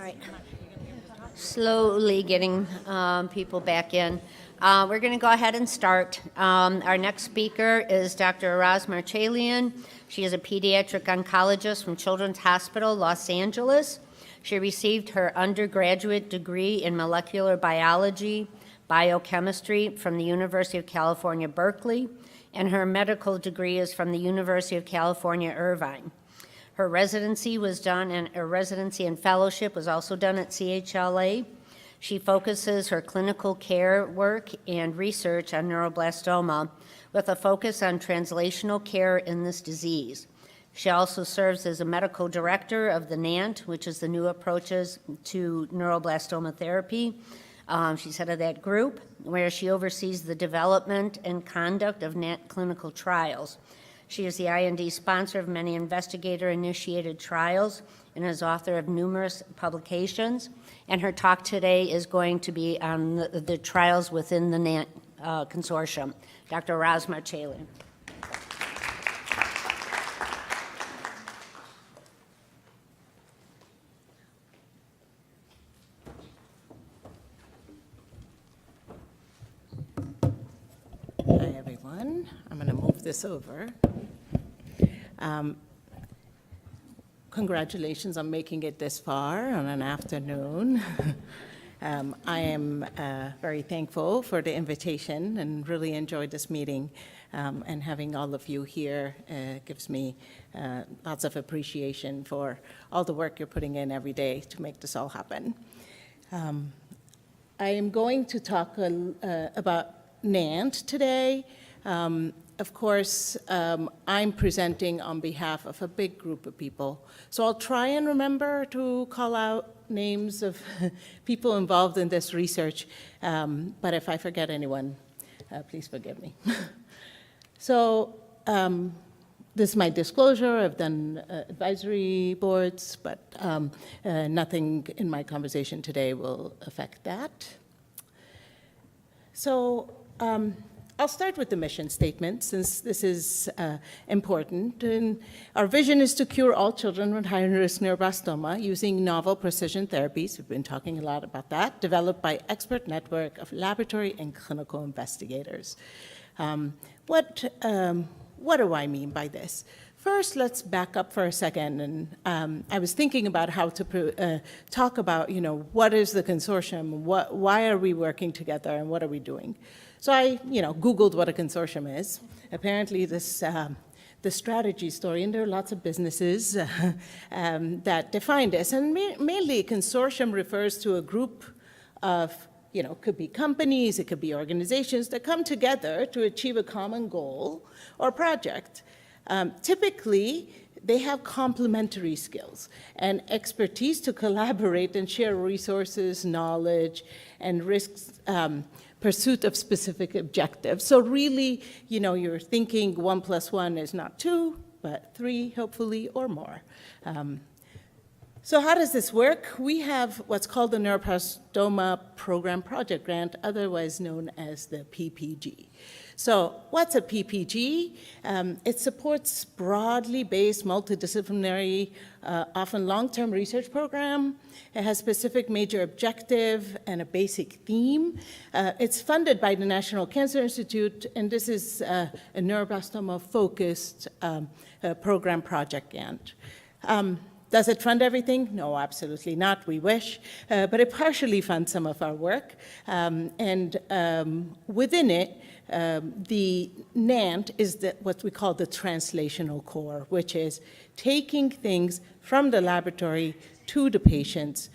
right. Slowly getting people back in. We're going to go ahead and start. Our next speaker is Dr. Araz Marachelian. She is a pediatric oncologist from Children's Hospital, Los Angeles. She received her undergraduate degree in molecular biology, biochemistry from the University of California, Berkeley, and her medical degree is from the University of California, Irvine. Her residency was done, and her residency and fellowship was also done at CHLA. She focuses her clinical care work and research on neuroblastoma with a focus on translational care in this disease. She also serves as a medical director of the NANT, which is the New Approaches to Neuroblastoma Therapy. She's head of that group, where she oversees the development and conduct of NANT clinical trials. She is the IND sponsor of many investigator-initiated trials and is author of numerous publications. And her talk today is going to be on the trials within the NANT consortium. Dr. Araz Marachelian. Hi, everyone. I'm going to move this over. Congratulations on making it this far on an afternoon. I am very thankful for the invitation and really enjoyed this meeting. And having all of you here gives me lots of appreciation for all the work you're putting in every day to make this all happen. I am going to talk about NANT today. Of course, I'm presenting on behalf of a big group of people. So I'll try and remember to call out names of people involved in this research. But if I forget anyone, please forgive me. So this is my disclosure. I've done advisory boards, but nothing in my conversation today will affect that. So I'll start with the mission statement, since this is important. And our vision is to cure all children with high-risk neuroblastoma using novel precision therapies. We've been talking a lot about that, developed by expert network of laboratory and clinical investigators. What do I mean by this? First, let's back up for a second. And I was thinking about how to talk about, what is the consortium? Why are we working together, and what are we doing? So I, Googled what a consortium is. Apparently, the strategy story, and there are lots of businesses that define this. And mainly, a consortium refers to a group of, could be companies, it could be organizations that come together to achieve a common goal or project. Typically, they have complementary skills and expertise to collaborate and share resources, knowledge, and risks, pursuit of specific objectives. So really, you're thinking 1 + 1 is not 2, but 3, hopefully, or more. So how does this work? We have what's called the Neuroblastoma Program Project Grant, otherwise known as the PPG. So what's a PPG? It supports broadly based, multidisciplinary, often long-term research program. It has specific major objective and a basic theme. It's funded by the National Cancer Institute, and this is a neuroblastoma-focused program project grant. Does it fund everything? No, absolutely not. We wish. But it partially funds some of our work. And within it, the NANT is what we call the translational core, which is taking things from the laboratory to the patients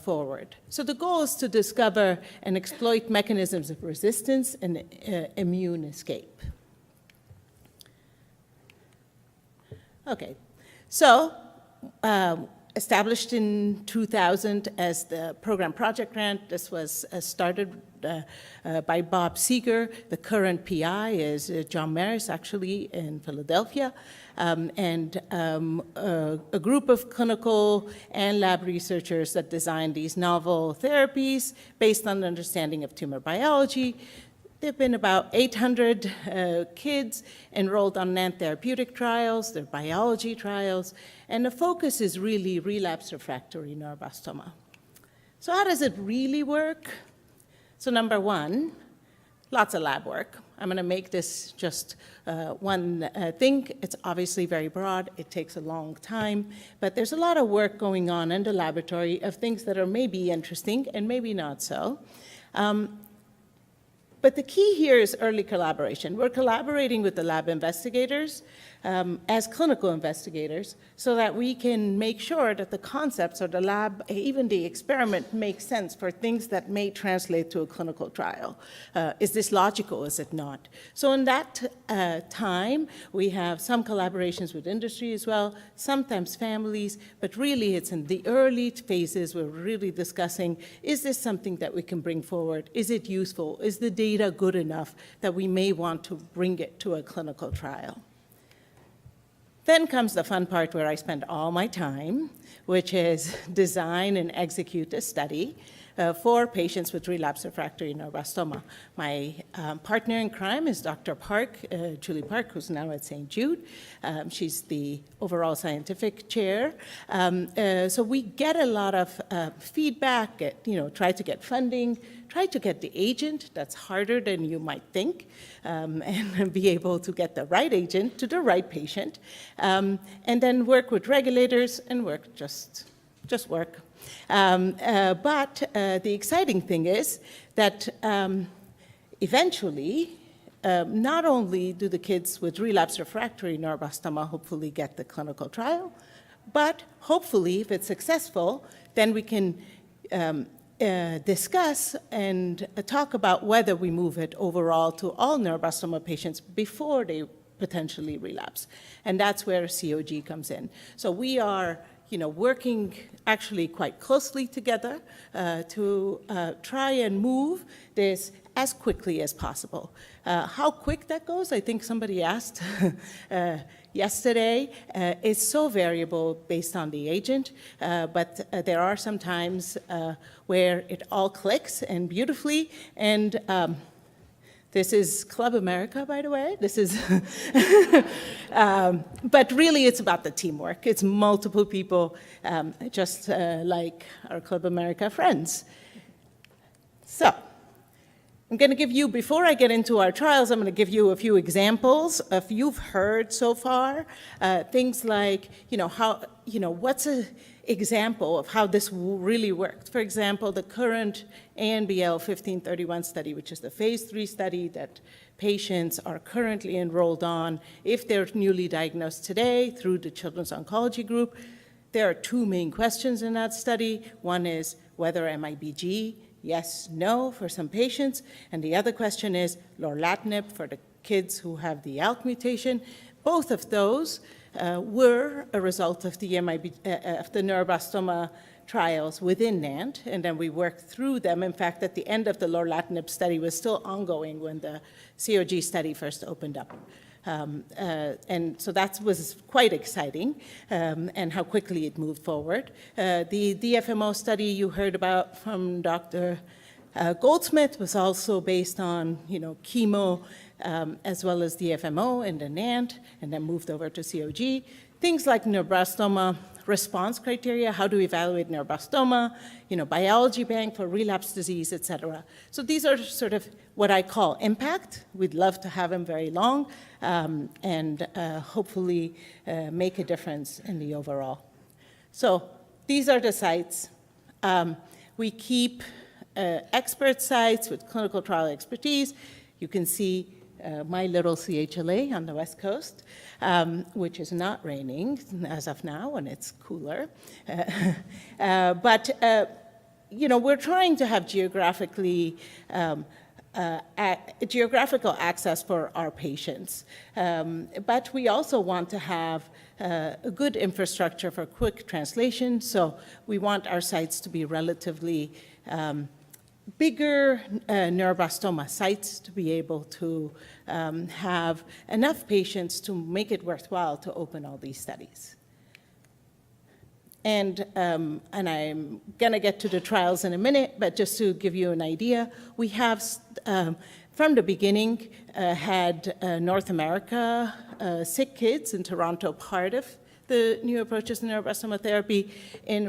forward. So the goal is to discover and exploit mechanisms of resistance and immune escape. Okay, so established in 2000 as the program project grant. This was started by Bob Seeger. The current PI is John Maris, actually, in Philadelphia. And a group of clinical and lab researchers that designed these novel therapies based on the understanding of tumor biology. There have been about 800 kids enrolled on NANT therapeutic trials, their biology trials, and the focus is really relapse refractory neuroblastoma. So how does it really work? So number one, lots of lab work. I'm going to make this just one thing. It's obviously very broad. It takes a long time. But there's a lot of work going on in the laboratory of things that are maybe interesting and maybe not so. But the key here is early collaboration. We're collaborating with the lab investigators as clinical investigators so that we can make sure that the concepts or the lab, even the experiment, makes sense for things that may translate to a clinical trial. Is this logical? Is it not? So in that time, we have some collaborations with industry as well, sometimes families, but really it's in the early phases we're really discussing, is this something that we can bring forward? Is it useful? Is the data good enough that we may want to bring it to a clinical trial? Then comes the fun part where I spend all my time, which is design and execute a study for patients with relapsed refractory neuroblastoma. My partner in crime is Dr. Park, Julie Park, who's now at St. Jude. She's the overall scientific chair. So we get a lot of feedback, try to get funding, try to get the agent. That's harder than you might think, and be able to get the right agent to the right patient, and then work with regulators and just work. But the exciting thing is that eventually, not only do the kids with relapsed refractory neuroblastoma hopefully get the clinical trial, but hopefully, if it's successful, then we can discuss and talk about whether we move it overall to all neuroblastoma patients before they potentially relapse. And that's where COG comes in. So we are working actually quite closely together to try and move this as quickly as possible. How quick that goes, I think somebody asked yesterday, is so variable based on the agent, but there are some times where it all clicks and beautifully, and this is Club America, by the way. This is, but really it's about the teamwork. It's multiple people, just like our Club America friends. So, I'm going to give you, before I get into our trials, I'm going to give you a few examples of you've heard so far, things like, what's an example of how this really worked. For example, the current ANBL 1531 study, which is the phase 3 study that patients are currently enrolled on if they're newly diagnosed today through the Children's Oncology Group. There are two main questions in that study. One is whether MIBG, yes, no, for some patients. And the other question is lorlatinib for the kids who have the ALK mutation. Both of those were a result of the of the neuroblastoma trials within NANT, and then we worked through them. In fact, at the end of the lorlatinib study was still ongoing when the COG study first opened up. And so that was quite exciting, and how quickly it moved forward. The DFMO study you heard about from Dr. Goldsmith was also based on, chemo, as well as DFMO and the NANT, and then moved over to COG. Things like neuroblastoma response criteria, how to evaluate neuroblastoma, biology bank for relapse disease, et cetera. So these are sort of what I call impact. We'd love to have them very long, and hopefully make a difference in the overall. So these are the sites. We keep expert sites with clinical trial expertise. You can see my little CHLA on the West Coast, which is not raining as of now, and it's cooler. But we're trying to have geographical access for our patients. But we also want to have a good infrastructure for quick translation, so we want our sites to be relatively bigger neuroblastoma sites to be able to have enough patients to make it worthwhile to open all these studies. And I'm going to get to the trials in a minute, but just to give you an idea, we have, from the beginning, had North America sick kids in Toronto part of the new approaches in neuroblastoma therapy.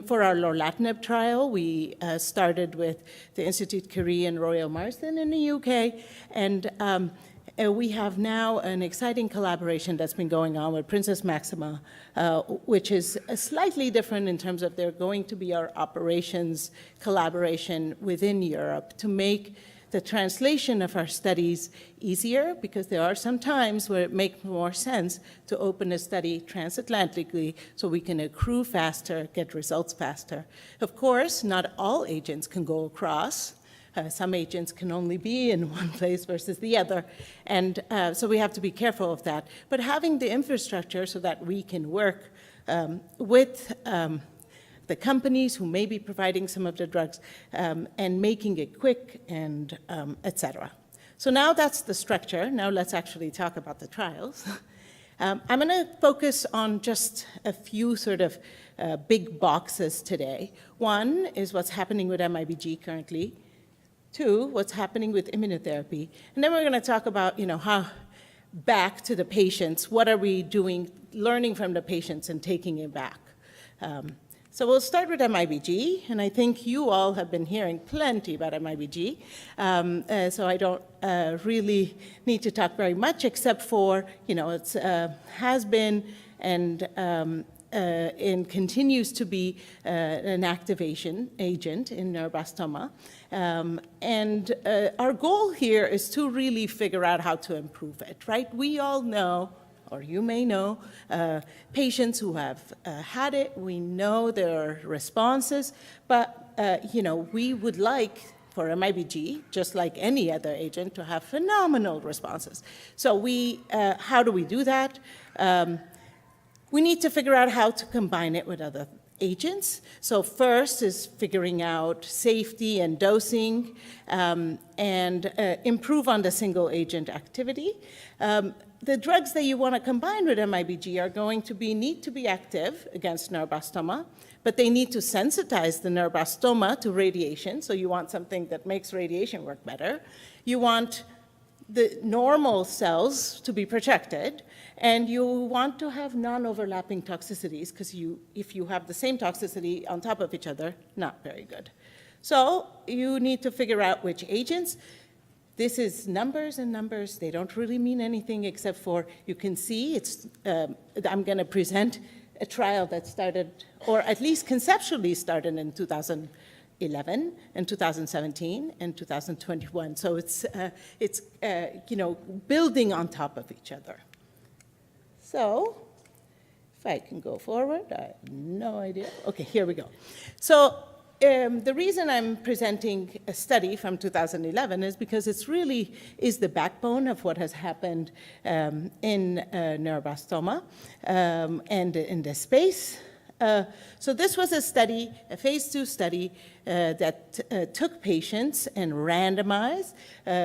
For our lorlatinib trial, we started with the Institute Curie and Royal Marsden in the UK, and we have now an exciting collaboration that's been going on with Princess Maxima, which is slightly different in terms of they're going to be our operations collaboration within Europe to make the translation of our studies easier, because there are some times where it makes more sense to open a study transatlantically so we can accrue faster, get results faster. Of course, not all agents can go across. Some agents can only be in one place versus the other, and so we have to be careful of that. But having the infrastructure so that we can work with the companies who may be providing some of the drugs and making it quick and et cetera. So now that's the structure. Now let's actually talk about the trials. I'm going to focus on just a few sort of big boxes today. One is what's happening with MIBG currently. Two, what's happening with immunotherapy. And then we're going to talk about, how back to the patients, what are we doing, learning from the patients and taking it back. So we'll start with MIBG, and I think you all have been hearing plenty about MIBG, so I don't really need to talk very much, except for, it has been and continues to be an activation agent in neuroblastoma. And our goal here is to really figure out how to improve it, right? We all know, or you may know, patients who have had it. We know their responses, but we would like for MIBG, just like any other agent, to have phenomenal responses. So how do we do that? We need to figure out how to combine it with other agents. So first is figuring out safety and dosing and improve on the single agent activity. The drugs that you want to combine with MIBG are going to need to be active against neuroblastoma, but they need to sensitize the neuroblastoma to radiation. So you want something that makes radiation work better. You want the normal cells to be protected, and you want to have non-overlapping toxicities, because if you have the same toxicity on top of each other, not very good. So you need to figure out which agents. This is numbers and numbers. They don't really mean anything except for, you can see, I'm going to present a trial that started, or at least conceptually started in 2011 and 2017 and 2021. So it's building on top of each other. So if I can go forward, I have no idea. Okay, here we go. So the reason I'm presenting a study from 2011 is because it's really is the backbone of what has happened in neuroblastoma and in this space. So this was a study, a phase 2 study that took patients and randomized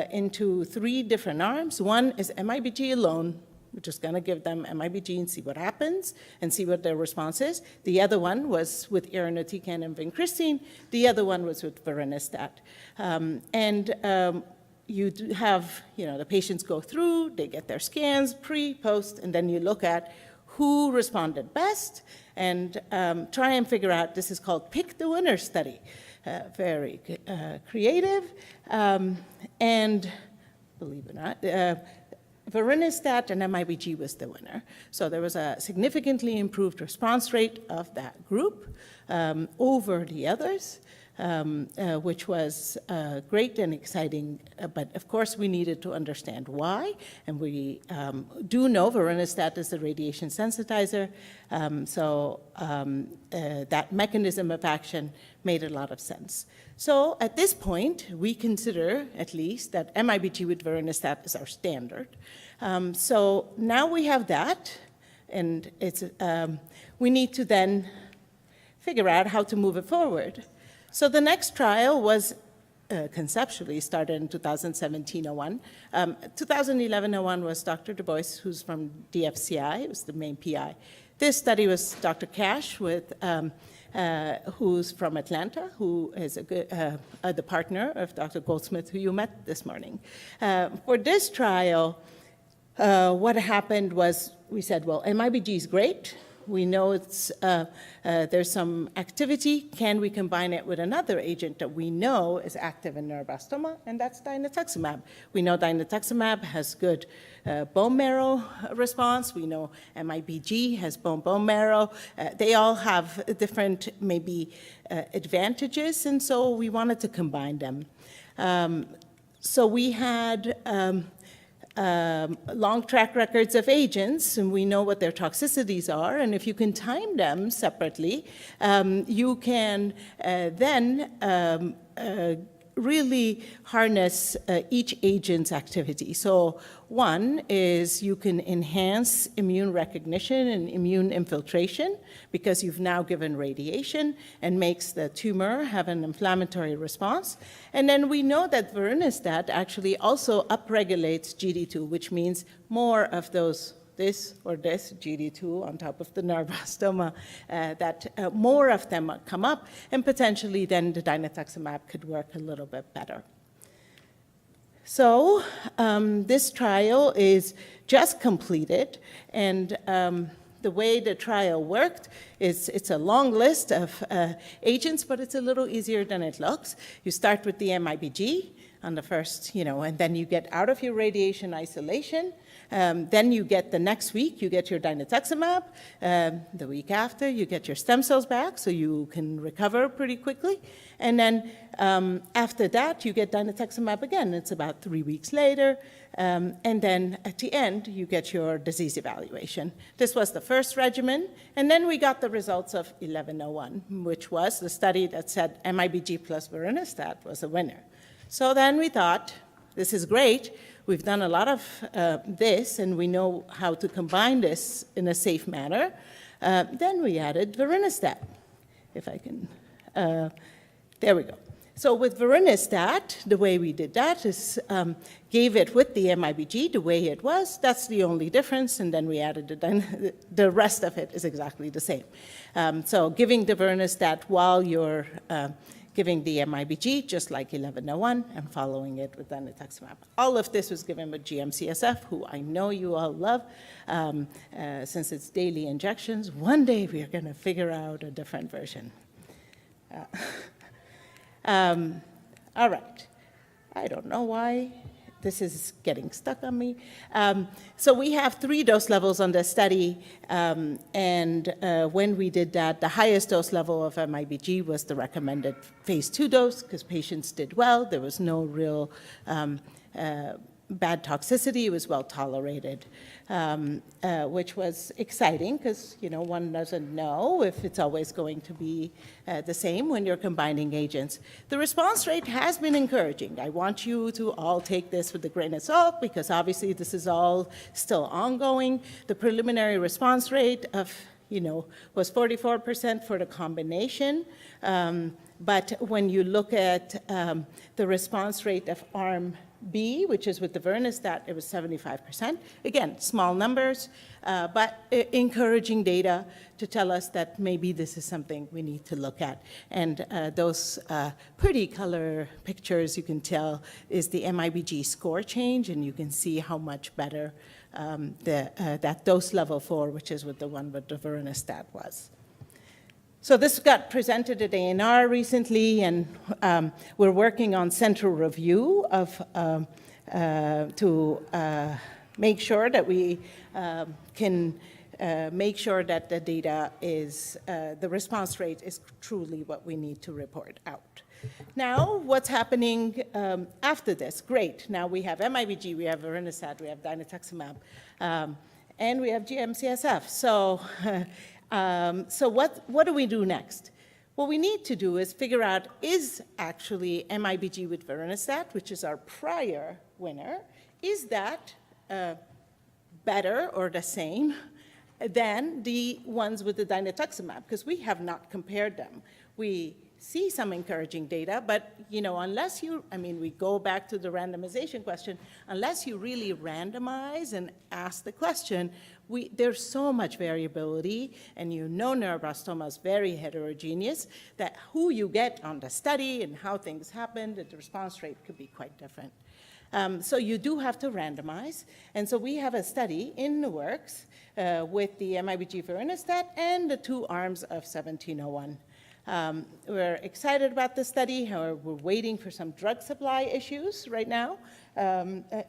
into 3 different arms. One is MIBG alone. We're just going to give them MIBG and see what happens and see what their response is. The other one was with irinotecan and vincristine. The other one was with vorinostat. You do have, the patients go through, they get their scans, pre, post, and then you look at who responded best and try and figure out, this is called Pick the Winner study. Very creative, and believe it or not, vorinostat and MIBG was the winner. So there was a significantly improved response rate of that group over the others, which was great and exciting. But of course, we needed to understand why. And we do know vorinostat is a radiation sensitizer. So that mechanism of action made a lot of sense. So at this point, we consider, at least, that MIBG with vorinostat is our standard. So now we have that, and we need to then figure out how to move it forward. So the next trial was conceptually started in 2017-01. 2011-01 was Dr. Du Bois, who's from DFCI, was the main PI. This study was Dr. Cash with who's from Atlanta, who is the partner of Dr. Goldsmith, who you met this morning. For this trial, what happened was we said, well, MIBG is great. we know there's some activity. Can we combine it with another agent that we know is active in neuroblastoma? And that's dinutuximab. We know dinutuximab has good bone marrow response. We know MIBG has bone marrow. They all have different maybe advantages, and so we wanted to combine them. So we had long track records of agents, and we know what their toxicities are, and if you can time them separately, you can then really harness each agent's activity. So one is you can enhance immune recognition and immune infiltration because you've now given radiation and makes the tumor have an inflammatory response. And then we know that vorinostat actually also upregulates GD2, which means more of this GD2 on top of the neuroblastoma, that more of them come up, and potentially then the dinutuximab could work a little bit better. So this trial is just completed, and the way the trial worked is it's a long list of agents, but it's a little easier than it looks. You start with the MIBG on the first, and then you get out of your radiation isolation. Then you get the next week, you get your dinutuximab. The week after, you get your stem cells back, so you can recover pretty quickly. And then after that, you get dinutuximab again. It's about 3 weeks later. And then at the end, you get your disease evaluation. This was the first regimen. And then we got the results of 1101, which was the study that said MIBG plus vorinostat was a winner. So then we thought, this is great. We've done a lot of this, and we know how to combine this in a safe manner. Then we added vorinostat, if I can. There we go. So with vorinostat, the way we did that is gave it with the MIBG the way it was. That's the only difference, and then we added the rest of it is exactly the same. So giving the vorinostat while you're giving the MIBG, just like 1101, and following it with dinutuximab. All of this was given with GM-CSF, who I know you all love, since it's daily injections. One day we are going to figure out a different version. All right. I don't know why this is getting stuck on me. So we have 3 dose levels on the study, and when we did that, the highest dose level of MIBG was the recommended phase 2 dose because patients did well. There was no real bad toxicity. It was well tolerated, which was exciting because one doesn't know if it's always going to be the same when you're combining agents. The response rate has been encouraging. I want you to all take this with a grain of salt because obviously this is all still ongoing. The preliminary response rate of was 44% for the combination. But when you look at the response rate of arm B, which is with the vorinostat, it was 75%. Again, small numbers, but encouraging data to tell us that maybe this is something we need to look at. And those pretty color pictures you can tell is the MIBG score change, and you can see how much better that dose level 4, which is with the one with the vorinostat, was. So this got presented at ANR recently, and we're working on central review to make sure that we can make sure that the data is, the response rate is truly what we need to report out. Now, what's happening after this? Great. Now we have MIBG, we have vorinostat, we have dinutuximab, and we have GM-CSF. So what do we do next? What we need to do is figure out, is actually MIBG with vorinostat, which is our prior winner, is that better or the same than the ones with the dinutuximab? Because we have not compared them. We see some encouraging data, but unless we go back to the randomization question, unless you really randomize and ask the question, there's so much variability, and neuroblastoma is very heterogeneous, that who you get on the study and how things happen, that the response rate could be quite different. So you do have to randomize. And so we have a study in the works with the MIBG vorinostat and the 2 arms of 1701. We're excited about the study. However, we're waiting for some drug supply issues right now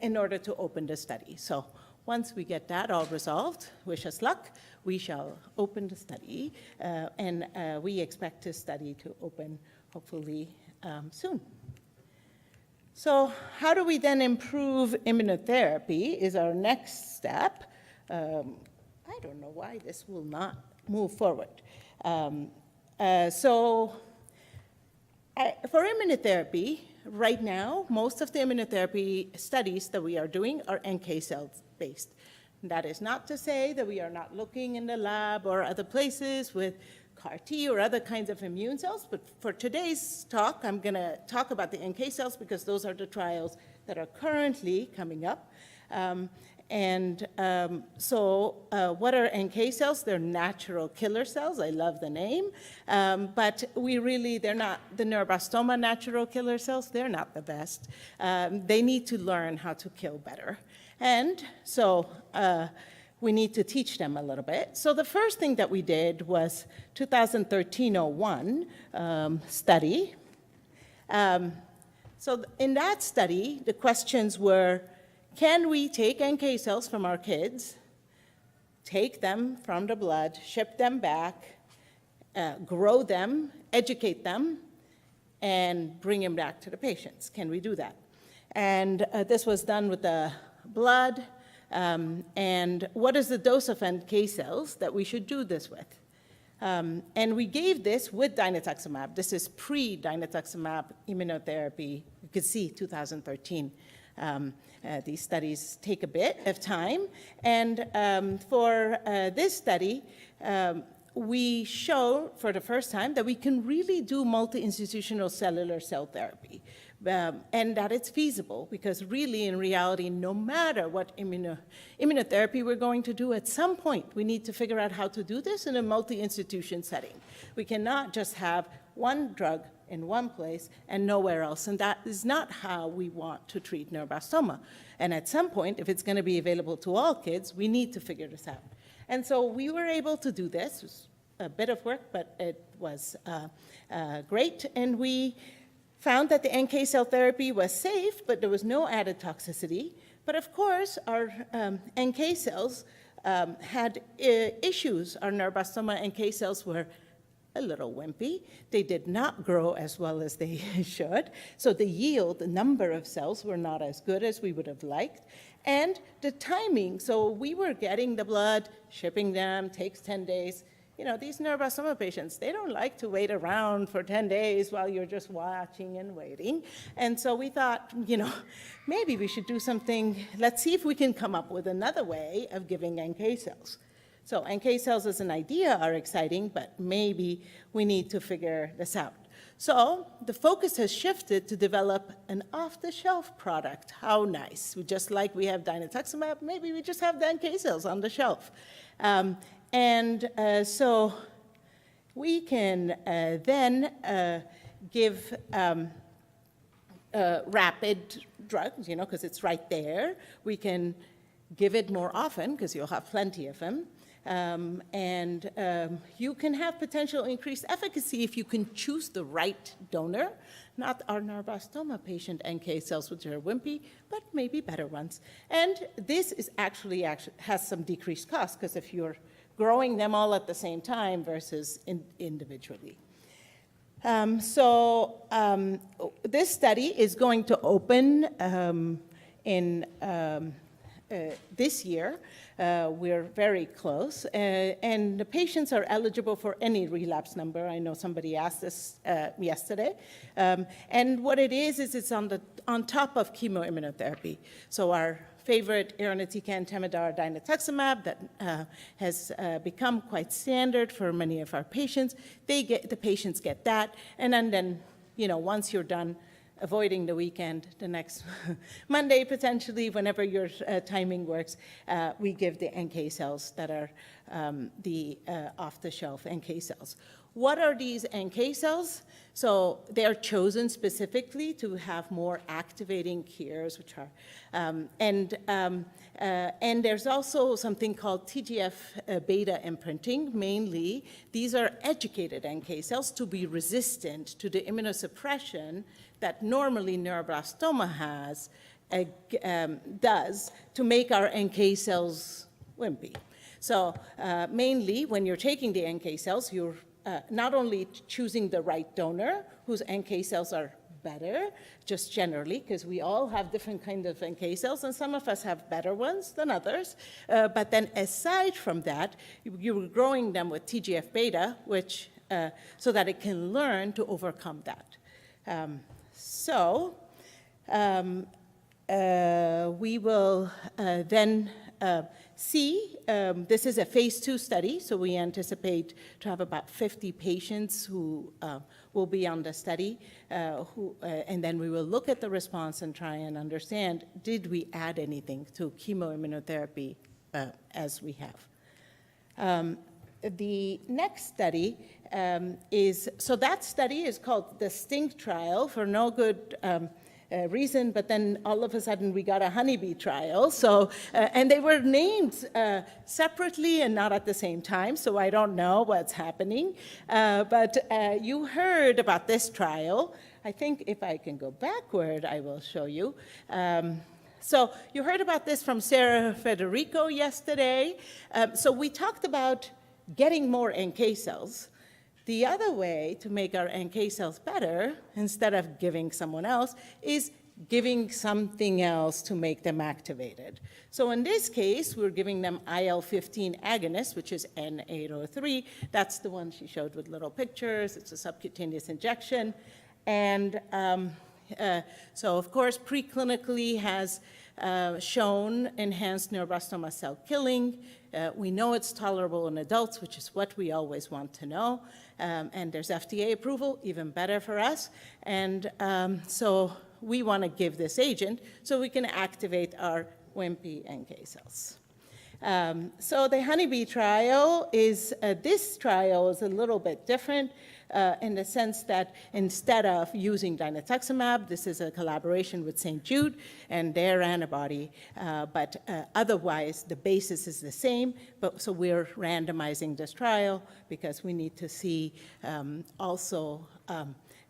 in order to open the study. So once we get that all resolved, wish us luck, we shall open the study, and we expect this study to open hopefully soon. So how do we then improve immunotherapy is our next step. I don't know why this will not move forward. For immunotherapy, right now, most of the immunotherapy studies that we are doing are NK cells based. That is not to say that we are not looking in the lab or other places with CAR T or other kinds of immune cells, but for today's talk, I'm going to talk about the NK cells because those are the trials that are currently coming up. What are NK cells? They're natural killer cells. I love the name. But they're not the neuroblastoma natural killer cells. They're not the best. They need to learn how to kill better. And so we need to teach them a little bit. So the first thing that we did was 2013-01 study. So in that study, the questions were, can we take NK cells from our kids, take them from the blood, ship them back, grow them, educate them, and bring them back to the patients? Can we do that? And this was done with the blood. And what is the dose of NK cells that we should do this with? And we gave this with dinutuximab. This is pre-dinutuximab immunotherapy. You could see 2013. These studies take a bit of time. And for this study, we show for the first time that we can really do multi-institutional cellular cell therapy. And that it's feasible, because really, in reality, no matter what immunotherapy we're going to do, at some point, we need to figure out how to do this in a multi-institution setting. We cannot just have one drug in one place and nowhere else, and that is not how we want to treat neuroblastoma. And at some point, if it's going to be available to all kids, we need to figure this out. And so we were able to do this. It was a bit of work, but it was great, and we found that the NK cell therapy was safe, but there was no added toxicity. But of course, our NK cells had issues. Our neuroblastoma NK cells were a little wimpy. They did not grow as well as they should. So the yield, the number of cells were not as good as we would have liked. And the timing, so we were getting the blood, shipping them, takes 10 days. You know, these neuroblastoma patients, they don't like to wait around for 10 days while you're just watching and waiting. And so we thought, you know, maybe we should do something. Let's see if we can come up with another way of giving NK cells. So NK cells as an idea are exciting, but maybe we need to figure this out. So the focus has shifted to develop an off-the-shelf product. How nice. Just like we have dinutuximab, maybe we just have the NK cells on the shelf. So we can then give rapid drugs, you know, because it's right there. We can give it more often because you'll have plenty of them. You can have potential increased efficacy if you can choose the right donor, not our neuroblastoma patient NK cells, which are wimpy, but maybe better ones. And this is actually has some decreased cost, because if you're growing them all at the same time versus individually. This study is going to open in this year. We're very close, and the patients are eligible for any relapse number. I know somebody asked this yesterday. And what it is it's on top of chemoimmunotherapy. So our favorite irinotecan, Temodar, dinutuximab that has become quite standard for many of our patients. The patients get that, and then you know, once you're done avoiding the weekend, the next Monday potentially, whenever your timing works, we give the NK cells that are the off-the-shelf NK cells. What are these NK cells? So they are chosen specifically to have more activating KIRs, which are, and there's also something called TGF beta imprinting. Mainly, these are educated NK cells to be resistant to the immunosuppression that normally neuroblastoma does to make our NK cells wimpy. So mainly, when you're taking the NK cells, you're not only choosing the right donor, whose NK cells are better, just generally, because we all have different kinds of NK cells, and some of us have better ones than others. But then aside from that, you're growing them with TGF-beta, which, so that it can learn to overcome that. We will then see, this is a phase 2 study, so we anticipate to have about 50 patients who will be on the study, and then we will look at the response and try and understand, did we add anything to chemoimmunotherapy as we have. The next study so that study is called the STING trial for no good reason, but then all of a sudden we got a honeybee trial. So, and they were named separately and not at the same time, so I don't know what's happening. But you heard about this trial. I think if I can go backward, I will show you. So you heard about this from Sarah Federico yesterday. So we talked about getting more NK cells. The other way to make our NK cells better, instead of giving someone else, is giving something else to make them activated. So in this case, we're giving them IL-15 agonist, which is N803. That's the one she showed with little pictures. It's a subcutaneous injection. And so, of course, preclinically has shown enhanced neuroblastoma cell killing. We know it's tolerable in adults, which is what we always want to know. And there's FDA approval, even better for us. And so we want to give this agent so we can activate our wimpy NK cells. So the honeybee trial is, this trial is a little bit different in the sense that instead of using dinutuximab, this is a collaboration with St. Jude and their antibody, but otherwise the basis is the same, but so we're randomizing this trial because we need to see also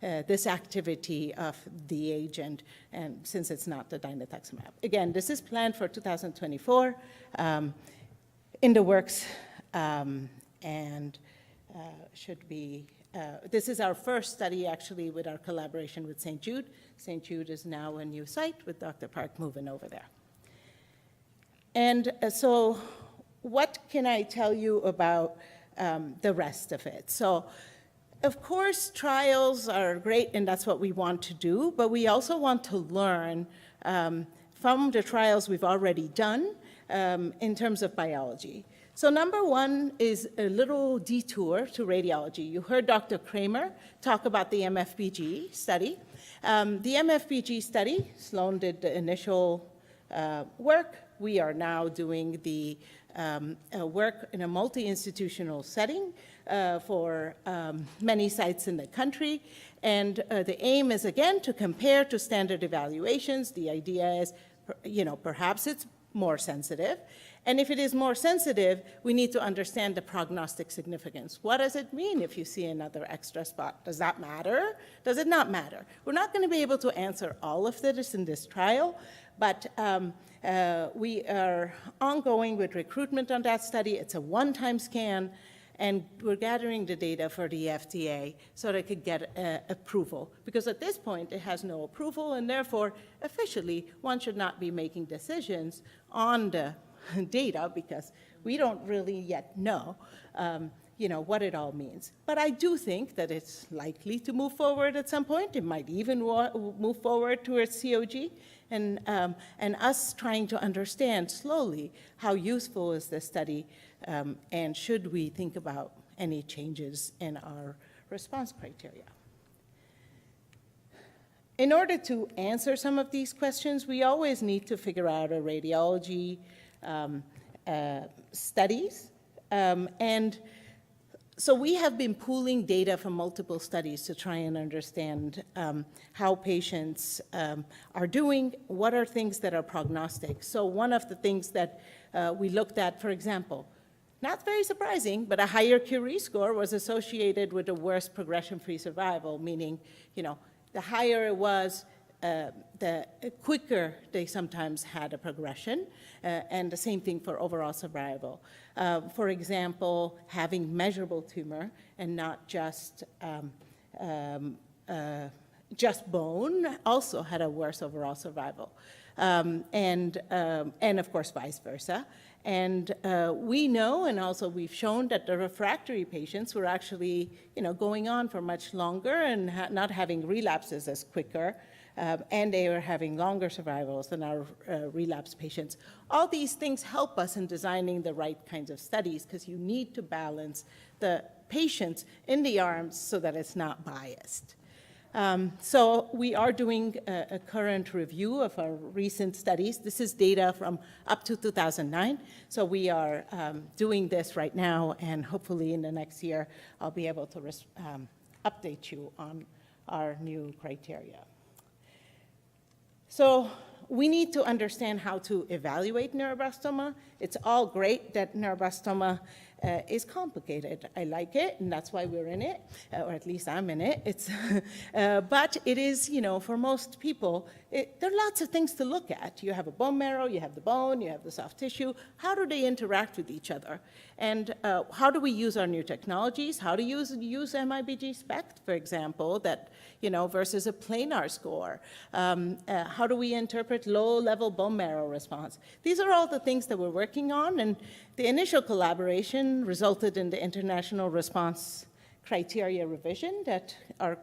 this activity of the agent, and since it's not the dinutuximab. Again, this is planned for 2024, in the works, and should be, this is our first study actually with our collaboration with St. Jude. St. Jude is now a new site with Dr. Park moving over there. And so what can I tell you about the rest of it? So, of course, trials are great, and that's what we want to do, but we also want to learn from the trials we've already done in terms of biology. So number one is a little detour to radiology. You heard Dr. Kramer talk about the MFBG study. The MFBG study, Sloan did the initial work. We are now doing the work in a multi-institutional setting for many sites in the country. And the aim is, again, to compare to standard evaluations. The idea is, perhaps it's more sensitive. And if it is more sensitive, we need to understand the prognostic significance. What does it mean if you see another extra spot? Does that matter? Does it not matter? We're not going to be able to answer all of this in this trial, but we are ongoing with recruitment on that study. It's a one-time scan, and we're gathering the data for the FDA so that it could get approval. Because at this point, it has no approval, and therefore, officially, one should not be making decisions on the data because we don't really yet know, what it all means. But I do think that it's likely to move forward at some point. It might even move forward towards COG, and us trying to understand slowly how useful is this study, and should we think about any changes in our response criteria. In order to answer some of these questions, we always need to figure out a radiology studies. And So we have been pooling data from multiple studies to try and understand how patients are doing, what are things that are prognostic. So one of the things that we looked at, for example, not very surprising, but a higher Curie score was associated with a worse progression-free survival, meaning, the higher it was, the quicker they sometimes had a progression, and the same thing for overall survival. For example, having measurable tumor and not just bone also had a worse overall survival, and of course vice versa. And we know, and also we've shown, that the refractory patients were actually, going on for much longer and not having relapses as quicker, and they were having longer survivals than our relapse patients. All these things help us in designing the right kinds of studies, because you need to balance the patients in the arms so that it's not biased. So we are doing a current review of our recent studies. This is data from up to 2009. So we are doing this right now, and hopefully in the next year, I'll be able to update you on our new criteria. So we need to understand how to evaluate neuroblastoma. It's all great that neuroblastoma is complicated. I like it, and that's why we're in it, or at least I'm in it. But it is, for most people, there are lots of things to look at. You have a bone marrow, you have the bone, you have the soft tissue. How do they interact with each other? And how do we use our new technologies? How to use MIBG SPECT, for example, that, versus a planar score? How do we interpret low-level bone marrow response? These are all the things that we're working on, and the initial collaboration resulted in the international response criteria revision that are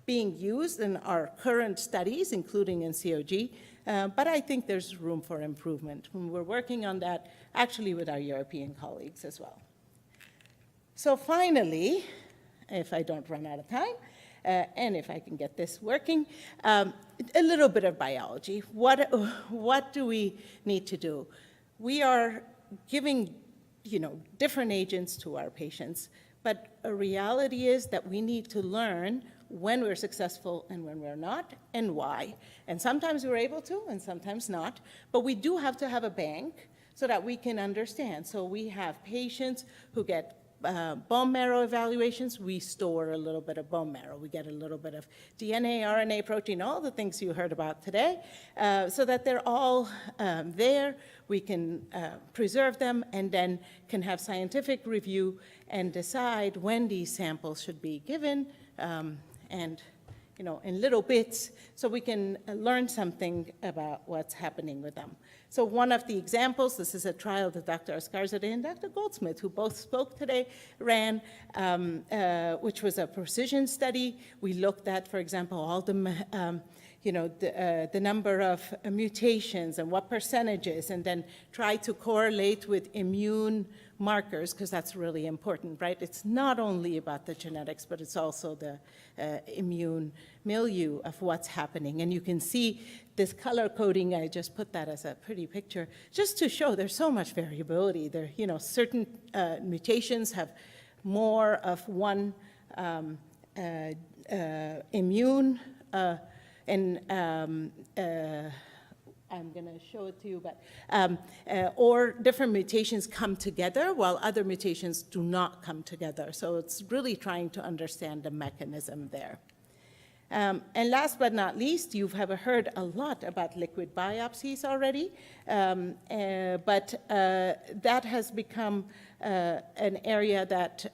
being used in our current studies, including in COG, but I think there's room for improvement. We're working on that actually with our European colleagues as well. So finally, if I don't run out of time, and if I can get this working, a little bit of biology. What do we need to do? We are giving, different agents to our patients, but a reality is that we need to learn when we're successful and when we're not, and why. And sometimes we're able to, and sometimes not, but we do have to have a bank so that we can understand. So we have patients who get bone marrow evaluations. We store a little bit of bone marrow. We get a little bit of DNA, RNA, protein, all the things you heard about today, so that they're all there. We can preserve them and then can have scientific review and decide when these samples should be given, and in little bits, so we can learn something about what's happening with them. So one of the examples, this is a trial that Dr. Askarzadeh and Dr. Goldsmith, who both spoke today, ran, which was a precision study. We looked at, for example, all the the number of mutations and what percentages, and then try to correlate with immune markers, because that's really important, right? It's not only about the genetics, but it's also the immune milieu of what's happening. And you can see this color coding, I just put that as a pretty picture, just to show there's so much variability. There, certain mutations have more of one immune, I'm going to show it to you, but or different mutations come together while other mutations do not come together. So it's really trying to understand the mechanism there. And last but not least, you've heard a lot about liquid biopsies already, but that has become an area that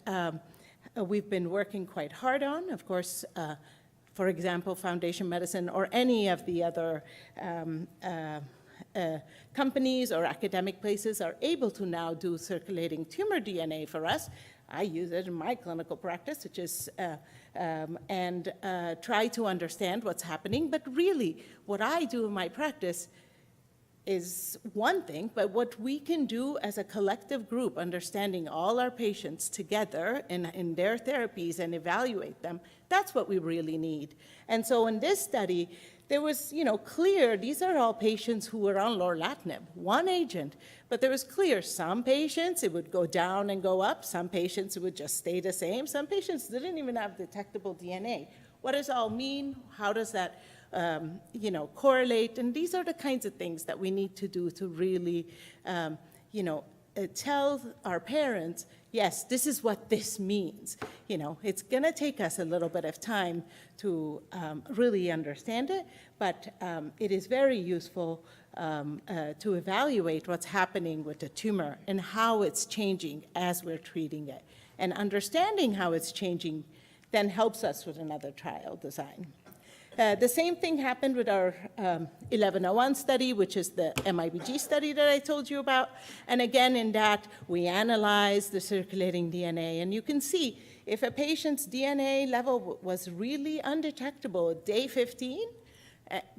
we've been working quite hard on. Of course, for example, Foundation Medicine or any of the other companies or academic places are able to now do circulating tumor DNA for us. I use it in my clinical practice, which is, and try to understand what's happening. But really, what I do in my practice is one thing, but what we can do as a collective group, understanding all our patients together in their therapies and evaluate them, that's what we really need. And so in this study, there was, clear, these are all patients who were on lorlatinib, one agent, but there was clear, some patients it would go down and go up, some patients it would just stay the same, some patients didn't even have detectable DNA. What does all mean? How does that, correlate? And these are the kinds of things that we need to do to really, tell our parents, yes, this is what this means. It's going to take us a little bit of time to really understand it, but it is very useful to evaluate what's happening with the tumor and how it's changing as we're treating it. And understanding how it's changing then helps us with another trial design. The same thing happened with our 1101 study, which is the MIBG study that I told you about. And again, in that, we analyzed the circulating DNA. And you can see if a patient's DNA level was really undetectable at day 15,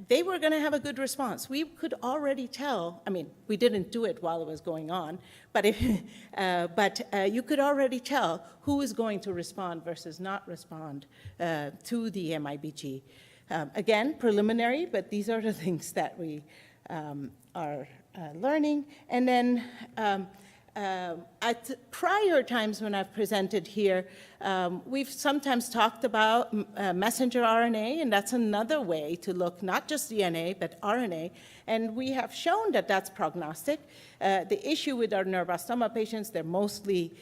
they were going to have a good response. We could already tell, we didn't do it while it was going on, but you could already tell who is going to respond versus not respond to the MIBG. Again, preliminary, but these are the things that we are learning. And then at prior times when I've presented here, we've sometimes talked about messenger RNA, and that's another way to look, not just DNA, but RNA. And we have shown that that's prognostic. The issue with our neuroblastoma patients, they're mostly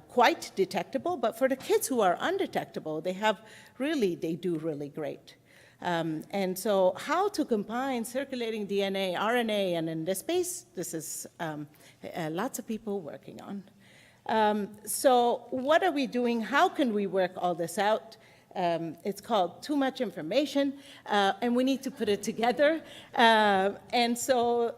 quite detectable, but for the kids who are undetectable, they do really great. And so how to combine circulating DNA, RNA, and in this space, this is lots of people working on. So what are we doing? How can we work all this out? It's called too much information, and we need to put it together. And so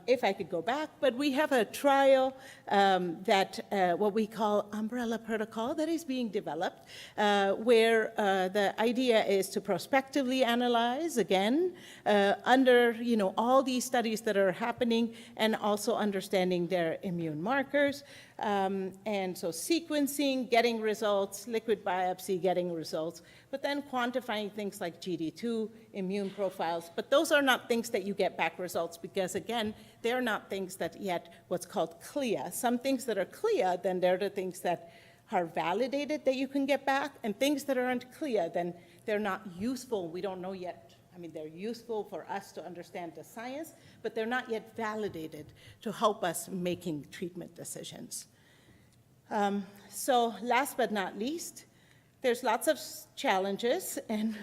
if I could go back, but we have a trial that what we call umbrella protocol that is being developed, where the idea is to prospectively analyze, again, under all these studies that are happening and also understanding their immune markers. And so sequencing, getting results, liquid biopsy, getting results, but then quantifying things like GD2, immune profiles. But those are not things that you get back results because, again, they're not things that yet what's called CLIA. Some things that are CLIA, then they're the things that are validated that you can get back, and things that aren't CLIA, then they're not useful. We don't know yet. They're useful for us to understand the science, but they're not yet validated to help us making treatment decisions. So last but not least, there's lots of challenges and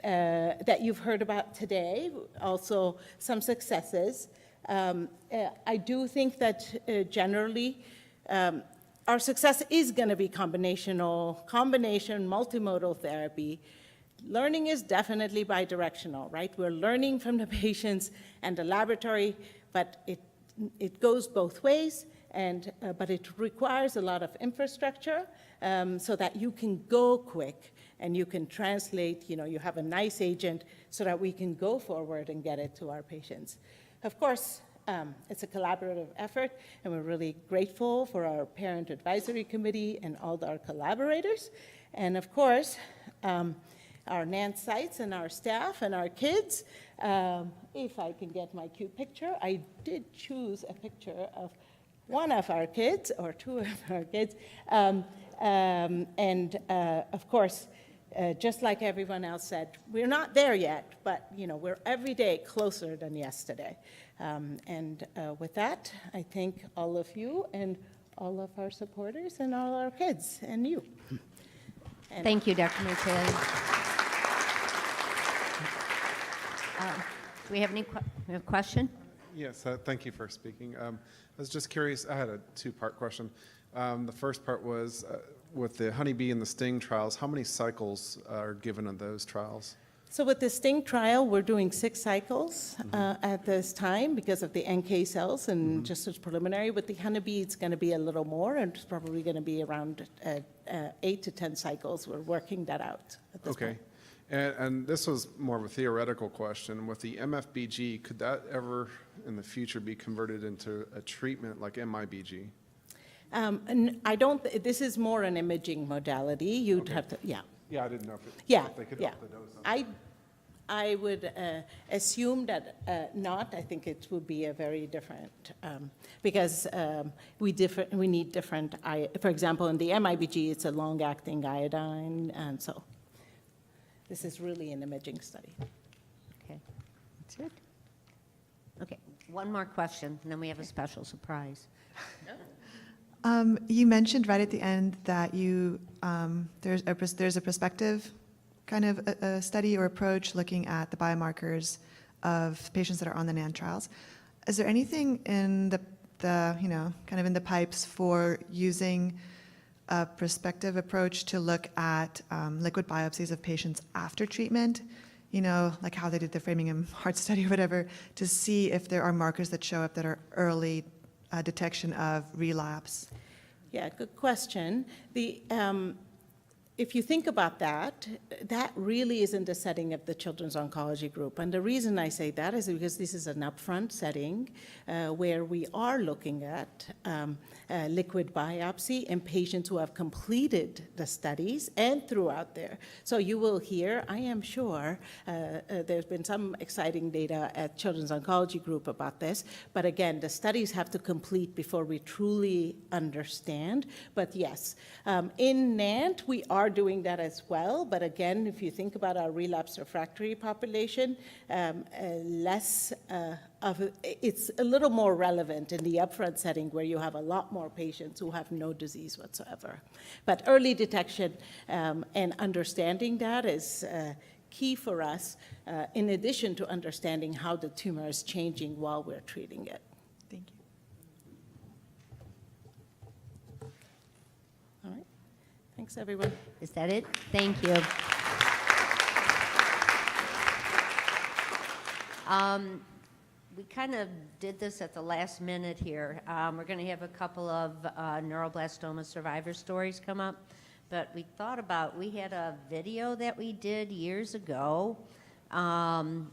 that you've heard about today, also some successes. I do think that generally our success is going to be combination, multimodal therapy. Learning is definitely bidirectional, right? We're learning from the patients and the laboratory, but it goes both ways, but it requires a lot of infrastructure so that you can go quick and you can translate, you have a nice agent so that we can go forward and get it to our patients. Of course, it's a collaborative effort, and we're really grateful for our Parent Advisory Committee and all our collaborators. And of course, our NANS sites and our staff and our kids. If I can get my cute picture, I did choose a picture of one of our kids or two of our kids. Of course, just like everyone else said, we're not there yet, but we're every day closer than yesterday. With that, I thank all of you and all of our supporters and all our kids and you. Thank you, Dr. Marachelian. Do we have any question? Yes, thank you for speaking. I was just curious, I had a two-part question. The first part was, with the honeybee and the sting trials, how many cycles are given in those trials? So with the sting trial, we're doing 6 cycles at this time because of the NK cells and just as preliminary. With the honeybee, it's going to be a little more, and it's probably going to be around 8 to 10 cycles. We're working that out at this point. And this was more of a theoretical question. With the MFBG, could that ever in the future be converted into a treatment like MIBG? And I don't, this is more an imaging modality. You'd have to, Yeah, I didn't know if, Yeah, if they could yeah. up the dose. I would assume that not. I think it would be a very different, because we need different, for example, in the MIBG, it's a long-acting iodine, and so this is really an imaging study. Okay, that's it. Okay, one more question, and then we have a special surprise. You mentioned right at the end that you there's a prospective kind of a study or approach looking at the biomarkers of patients that are on the NAN trials. Is there anything in the kind of in the pipes for using a prospective approach to look at liquid biopsies of patients after treatment? Like how they did the Framingham heart study or whatever, to see if there are markers that show up that are early detection of relapse? Yeah, good question. If you think about that, that really is in the setting of the Children's Oncology Group. And the reason I say that is because this is an upfront setting where we are looking at liquid biopsy in patients who have completed the studies and throughout there. So you will hear, I am sure, there's been some exciting data at Children's Oncology Group about this. But again, the studies have to complete before we truly understand. But yes, in NANT, we are doing that as well. But again, if you think about our relapse refractory population, it's a little more relevant in the upfront setting where you have a lot more patients who have no disease whatsoever. But early detection and understanding that is key for us, in addition to understanding how the tumor is changing while we're treating it. Thank you. All right. Thanks, everyone. Is that it? Thank you. We kind of did this at the last minute here. We're going to have a couple of neuroblastoma survivor stories come up, but we thought about, we had a video that we did years ago, and